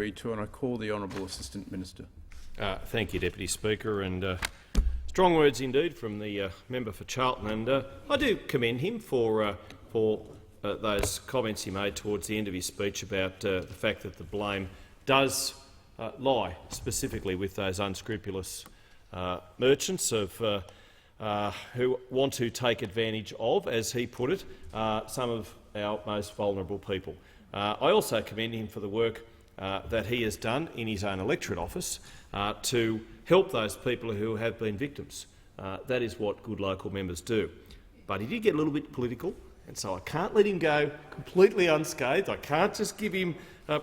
And I call the Honourable Assistant Minister. Thank you, Deputy Speaker, and strong words indeed from the member for Charlton. And I do commend him for those comments he made towards the end of his speech about the fact that the blame does lie specifically with those unscrupulous merchants who want to take advantage of, as he put it, some of our most vulnerable people. I also commend him for the work that he has done in his own electorate office to help those people who have been victims. That is what good local members do. But he did get a little bit political, and so I can't let him go completely unscathed. I can't just give him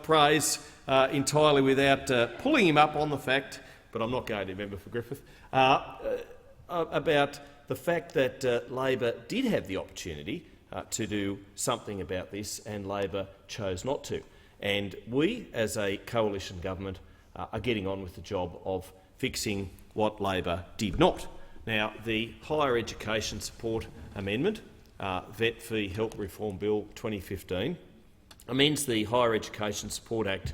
praise entirely without pulling him up on the fact, but I'm not going to, member for Griffith, about the fact that Labor did have the opportunity to do something about this, and Labor chose not to. And we, as a coalition government, are getting on with the job of fixing what Labor did not. Now, the Higher Education Support Amendment, Vet Fee Help Reform Bill 2015, amends the Higher Education Support Act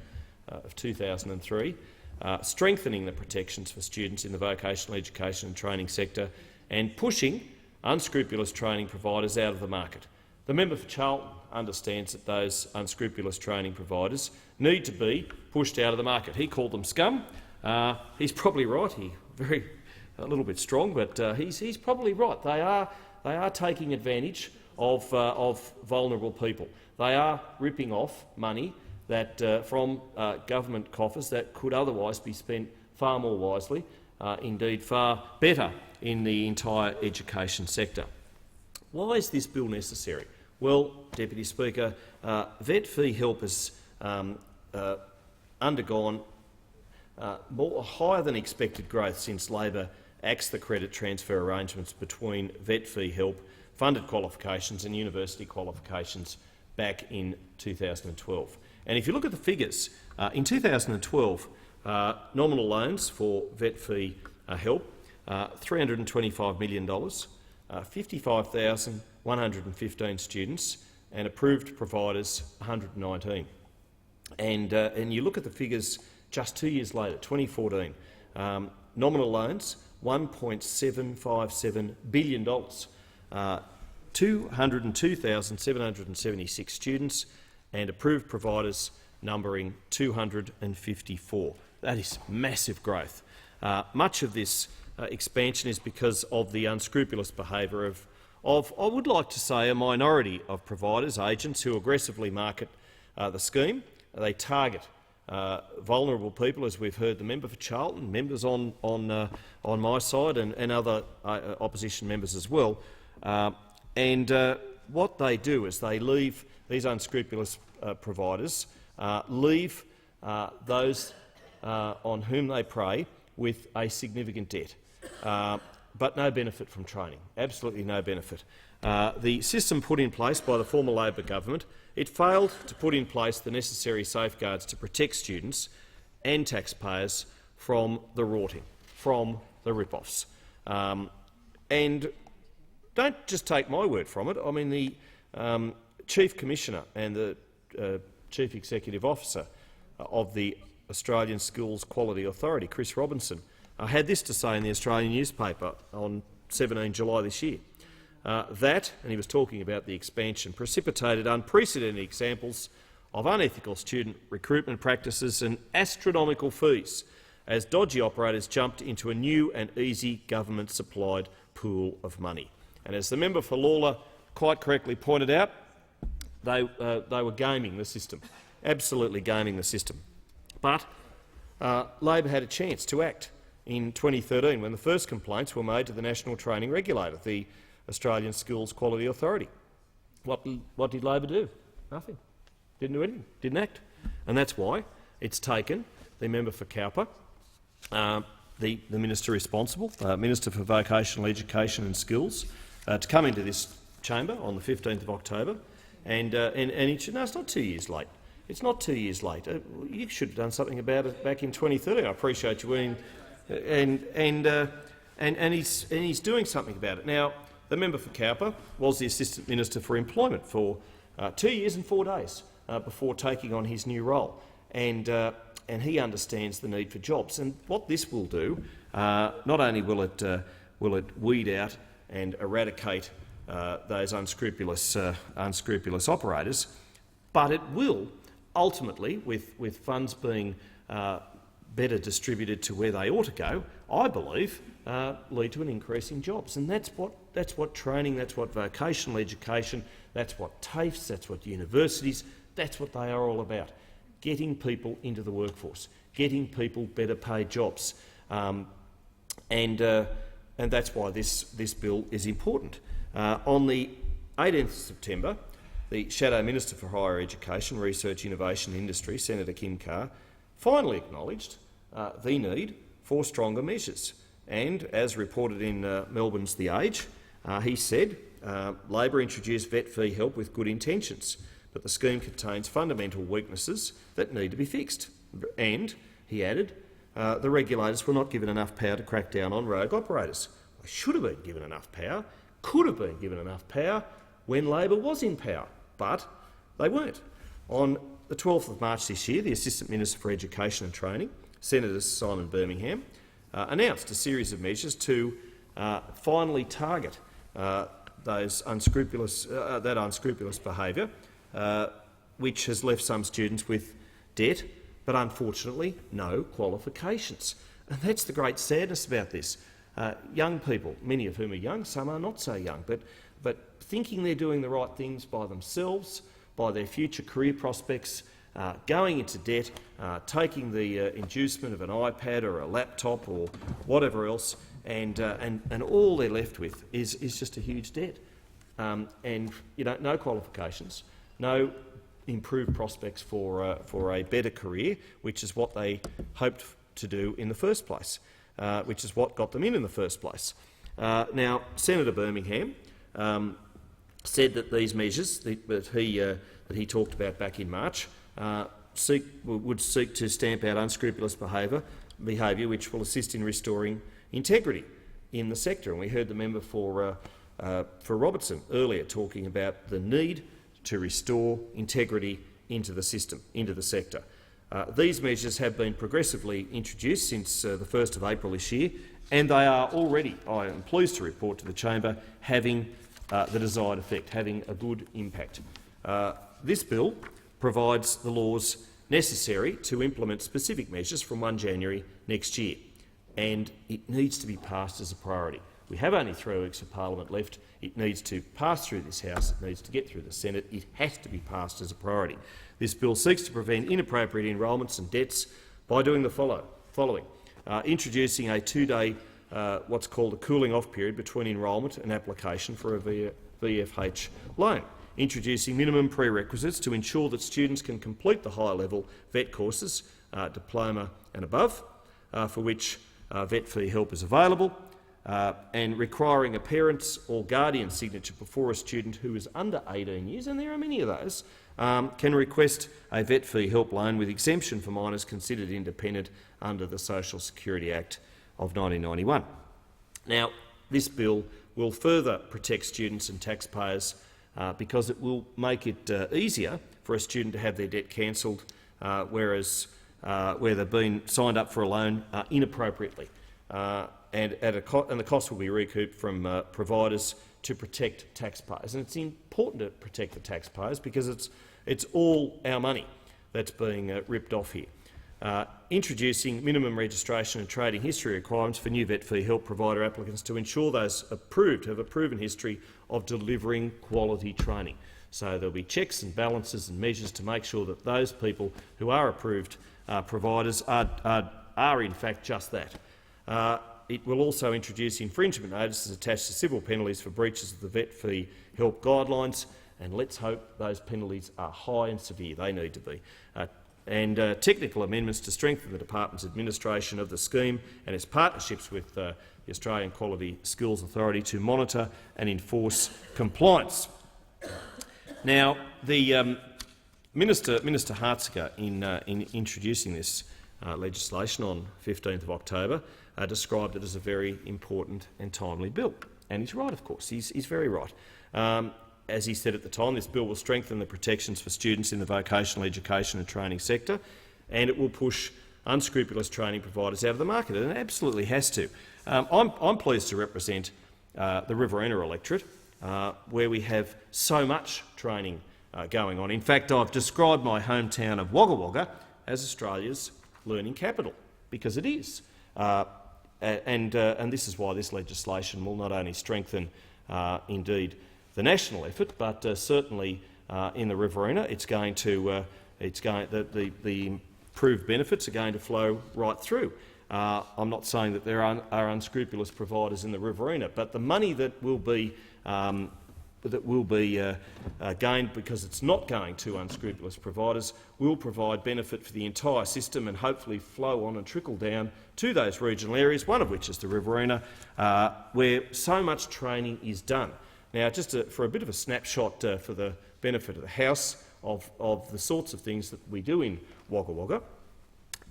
of 2003, strengthening the protections for students in the vocational education and training sector and pushing unscrupulous training providers out of the market. The member for Charlton understands that those unscrupulous training providers need to be pushed out of the market. He called them scum. He's probably right. A little bit strong, but he's probably right. They are taking advantage of vulnerable people. They are ripping off money that from government coffers that could otherwise be spent far more wisely, indeed far better in the entire education sector. Why is this bill necessary? Well, Deputy Speaker, vet fee help has undergone higher than expected growth since Labor axed the credit transfer arrangements between vet fee help, funded qualifications and university qualifications back in 2012. And if you look at the figures, in 2012, nominal loans for vet fee help, $325 million, 55,115 students, and approved providers 119. And you look at the figures just 2 years later, 2014, nominal loans $1.757 billion, 202,776 students, and approved providers numbering 254. That is massive growth. Much of this expansion is because of the unscrupulous behaviour of, I would like to say, a minority of providers, agents who aggressively market the scheme. They target vulnerable people, as we've heard the member for Charlton, members on my side and other opposition members as well. What they do is they leave these unscrupulous providers, leave those on whom they prey with a significant debt, but no benefit from training, absolutely no benefit. The system put in place by the former Labor government, it failed to put in place the necessary safeguards to protect students and taxpayers from the rorting, from the rip-offs. And don't just take my word from it. I mean, the Chief Commissioner and the Chief Executive Officer of the Australian Schools Quality Authority, Chris Robinson, had this to say in the Australian newspaper on 17 July this year. That, and he was talking about the expansion, precipitated unprecedented examples of unethical student recruitment practices and astronomical fees as dodgy operators jumped into a new and easy government-supplied pool of money. And as the member for Lawler quite correctly pointed out, they were gaming the system, absolutely gaming the system. But Labor had a chance to act in 2013 when the first complaints were made to the National Training Regulator, the Australian Schools Quality Authority. What did Labor do? Nothing. Didn't do anything. Didn't act. And that's why it's taken the member for Cowper, the minister responsible, Minister for Vocational Education and Skills, to come into this chamber on the 15th of October, and he should, no, it's not 2 years late. It's not 2 years late. You should have done something about it back in 2013. I appreciate you being, and he's doing something about it now. The member for Cowper was the Assistant Minister for Employment for 2 years and 4 days before taking on his new role. And and he understands the need for jobs. And what this will do, not only will it weed out and eradicate those unscrupulous operators, but it will ultimately, with funds being better distributed to where they ought to go, I believe, lead to an increase in jobs. And that's what training, that's what vocational education, that's what TAFEs, that's what universities, that's what they are all about. Getting people into the workforce, getting people better paid jobs. And that's why this bill is important. On the 18th of September, the Shadow Minister for Higher Education, Research, Innovation and Industry, Senator Kim Carr, finally acknowledged the need for stronger measures. And, as reported in Melbourne's The Age, he said, Labor introduced vet fee help with good intentions, but the scheme contains fundamental weaknesses that need to be fixed. And, he added, the regulators were not given enough power to crack down on rogue operators. They should have been given enough power, could have been given enough power when Labor was in power, but they weren't. On the 12th of March this year, the Assistant Minister for Education and Training, Senator Simon Birmingham, announced a series of measures to finally target that unscrupulous behaviour, which has left some students with debt, but unfortunately no qualifications. And that's the great sadness about this. Young people, many of whom are young, some are not so young, but thinking they're doing the right things by themselves, by their future career prospects, going into debt, taking the inducement of an iPad or a laptop or whatever else, and all they're left with is just a huge debt, and no qualifications, no improved prospects for a better career, which is what they hoped to do in the first place, which is what got them in the first place. Now, Senator Birmingham said that these measures that he talked about back in March would seek to stamp out unscrupulous behaviour which will assist in restoring integrity in the sector. And we heard the member for Robertson earlier talking about the need to restore integrity into the system, into the sector. These measures have been progressively introduced since the 1st of April this year, and they are already, I am pleased to report to the chamber, having the desired effect, having a good impact. This bill provides the laws necessary to implement specific measures from 1 January next year, and it needs to be passed as a priority. We have only 3 weeks of parliament left. It needs to pass through this House. It needs to get through the Senate. It has to be passed as a priority. This bill seeks to prevent inappropriate enrolments and debts by doing the following. Introducing a 2-day what's called a cooling-off period between enrolment and application for a VFH loan. Introducing minimum prerequisites to ensure that students can complete the higher-level vet courses, diploma and above, for which vet fee help is available, and requiring a parent's or guardian's signature before a student who is under 18 years, and there are many of those, can request a vet fee help loan with exemption for minors considered independent under the Social Security Act of 1991. Now, this bill will further protect students and taxpayers because it will make it easier for a student to have their debt cancelled, where they've been signed up for a loan inappropriately. And the cost will be recouped from providers to protect taxpayers. And it's important to protect the taxpayers because it's all our money that's being ripped off here. Introducing minimum registration and trading history requirements for new vet fee help provider applicants to ensure those approved have a proven history of delivering quality training. So there'll be checks and balances and measures to make sure that those people who are approved providers are in fact just that. It will also introduce infringement notices attached to civil penalties for breaches of the vet fee help guidelines, and let's hope those penalties are high and severe. They need to be. And technical amendments to strengthen the department's administration of the scheme and its partnerships with the Australian Quality Skills Authority to monitor and enforce compliance. Now, the Minister Hartziger, in introducing this legislation on 15th of October, described it as a very important and timely bill. And he's right, of course. He's very right. As he said at the time, this bill will strengthen the protections for students in the vocational education and training sector, and it will push unscrupulous training providers out of the market, and it absolutely has to. I'm pleased to represent the Riverina electorate, where we have so much training going on. In fact, I've described my hometown of Wagga Wagga as Australia's learning capital, because it is. And this is why this legislation will not only strengthen, indeed, the national effort, but certainly in the Riverina, the improved benefits are going to flow right through. I'm not saying that there are unscrupulous providers in the Riverina, but the money that will be gained because it's not going to unscrupulous providers will provide benefit for the entire system and hopefully flow on and trickle down to those regional areas, one of which is the Riverina, where so much training is done. Now, just for a bit of a snapshot for the benefit of the House of the sorts of things that we do in Wagga Wagga,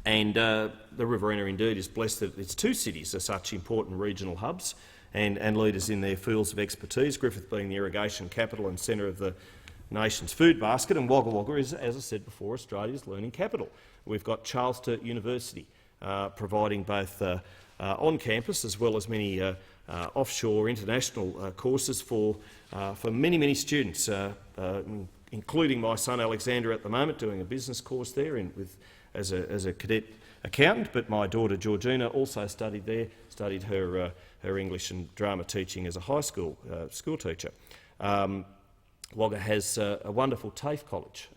and the Riverina indeed is blessed that its two cities are such important regional hubs and leaders in their fields of expertise, Griffith being the irrigation capital and centre of the nation's food basket, and Wagga Wagga is, as I said before, Australia's learning capital. We've got Charles Sturt University providing both on campus as well as many offshore international courses for many, many students, including my son Alexander at the moment doing a business course there as a cadet accountant, but my daughter Georgina also studied there, studied her English and drama teaching as a high school school teacher. Wagga has a wonderful TAFE college,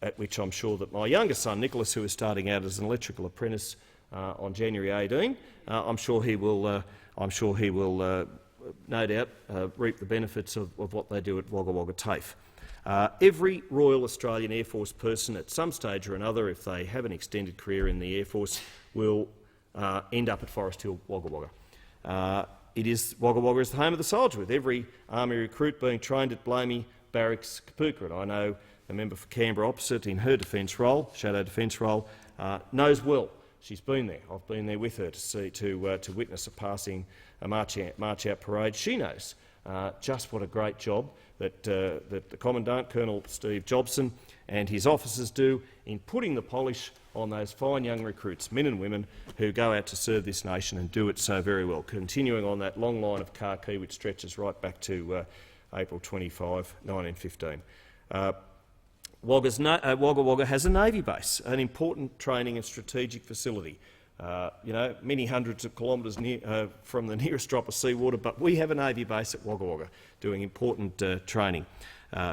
at which I'm sure that my youngest son Nicholas, who is starting out as an electrical apprentice on January 18, I'm sure he will no doubt reap the benefits of what they do at Wagga Wagga TAFE. Every Royal Australian Air Force person at some stage or another, if they have an extended career in the Air Force, will end up at Forest Hill, Wagga Wagga. Wagga Wagga is the home of the soldier, with every Army recruit being trained at Blamey Barracks, Kapooka. And I know the member for Canberra opposite, in her defence role, shadow defence role, knows well. She's been there. I've been there with her to witness a march out parade. She knows just what a great job that the Commandant, Colonel Steve Jobson, and his officers do in putting the polish on those fine young recruits, men and women, who go out to serve this nation and do it so very well, continuing on that long line of khaki which stretches right back to April 25, 1915. Wagga Wagga has a Navy base, an important training and strategic facility. Many hundreds of kilometres from the nearest drop of seawater, but we have a Navy base at Wagga Wagga doing important training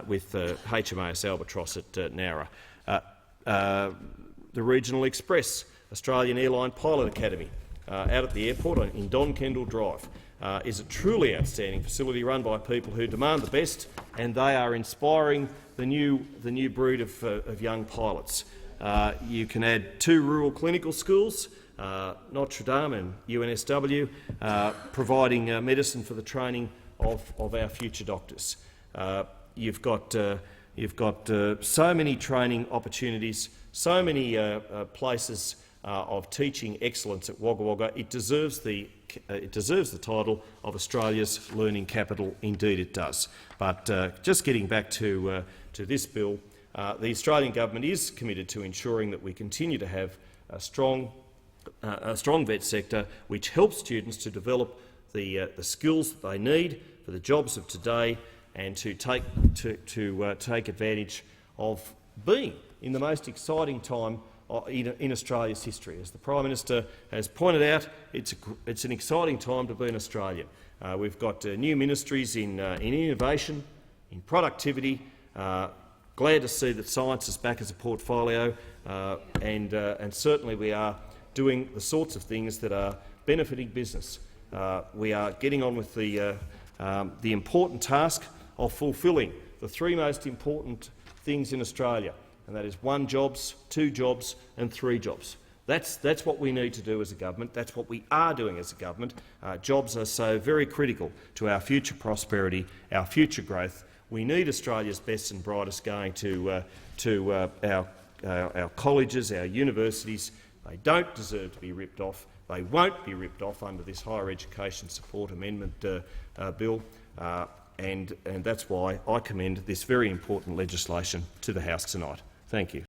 with HMAS Albatross at Nowra. The Regional Express, Australian Airline Pilot Academy, out at the airport in Don Kendall Drive, is a truly outstanding facility run by people who demand the best, and they are inspiring the new breed of young pilots. You can add 2 rural clinical schools, Notre Dame and UNSW, providing medicine for the training of our future doctors. You've got so many training opportunities, so many places of teaching excellence at Wagga Wagga. It deserves the title of Australia's learning capital. Indeed, it does. But just getting back to this bill, the Australian government is committed to ensuring that we continue to have a strong vet sector which helps students to develop the skills that they need for the jobs of today, and to take advantage of being in the most exciting time in Australia's history. As the Prime Minister has pointed out, it's an exciting time to be an Australian. We've got new ministries in innovation, in productivity. Glad to see that science is back as a portfolio, and certainly we are doing the sorts of things that are benefiting business. We are getting on with the important task of fulfilling the 3 most important things in Australia, and that is 1 jobs, 2 jobs and 3 jobs. That's what we need to do as a government. That's what we are doing as a government. Jobs are so very critical to our future prosperity, our future growth. We need Australia's best and brightest going to our colleges, our universities. They don't deserve to be ripped off. They won't be ripped off under this Higher Education Support Amendment Bill, and that's why I commend this very important legislation to the House tonight. Thank you.